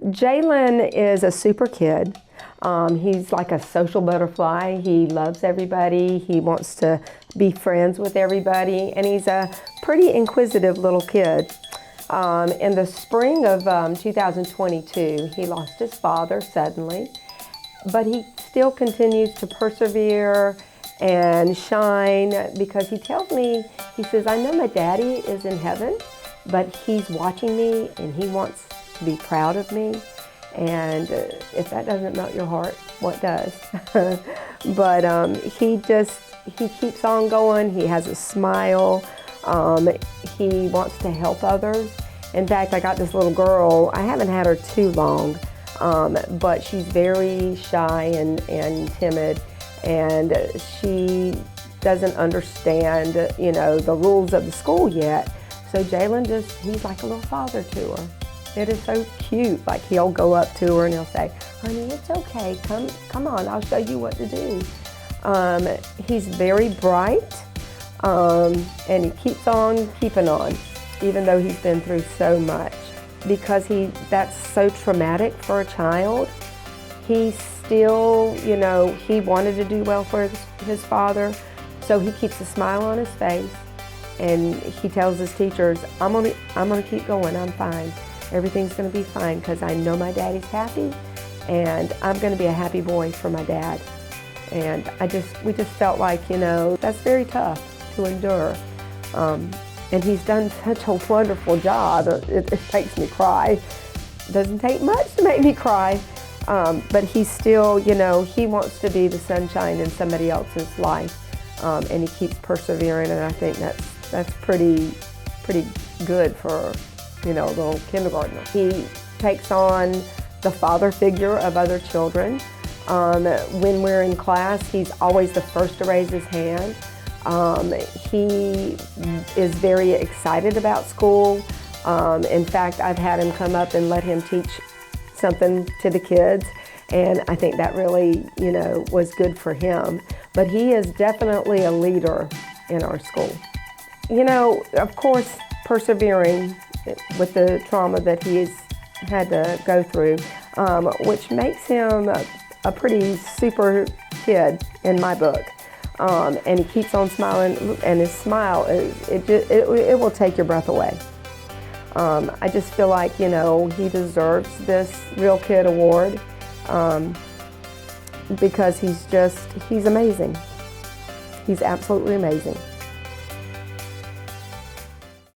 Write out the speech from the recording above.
Jalen is a super kid. He's like a social butterfly. He loves everybody. He wants to be friends with everybody, and he's a pretty inquisitive little kid. In the spring of 2022, he lost his father suddenly, but he still continues to persevere and shine because he tells me, he says, I know my daddy is in heaven, but he's watching me and he wants to be proud of me. And if that doesn't melt your heart, what does? But he keeps on going. He has a smile. He wants to help others. In fact, I got this little girl. I haven't had her too long, but she's very shy and timid, and she doesn't understand, the rules of the school yet. So Jalen he's like a little father to her. It is so cute. Like, he'll go up to her and he'll say, honey, it's okay. Come on, I'll show you what to do. He's very bright, and he keeps on keeping on, even though he's been through so much. Because that's so traumatic for a child. He still, he wanted to do well for his father, so he keeps a smile on his face, and he tells his teachers, I'm gonna keep going, I'm fine. Everything's gonna be fine because I know my daddy's happy, and I'm gonna be a happy boy for my dad. And we just felt like, that's very tough to endure. And he's done such a wonderful job. It makes me cry. Doesn't take much to make me cry. But he's still, he wants to be the sunshine in somebody else's life. And he keeps persevering, and I think that's pretty good for, a little kindergartner. He takes on the father figure of other children. When we're in class, he's always the first to raise his hand. He is very excited about school. In fact, I've had him come up and let him teach something to the kids, and I think that really, was good for him. But he is definitely a leader in our school. Of course, persevering with the trauma that he's had to go through, which makes him a pretty super kid in my book. And he keeps on smiling, and his smile, it will take your breath away. I just feel like, he deserves this Real Kid Award because he's amazing. He's absolutely amazing.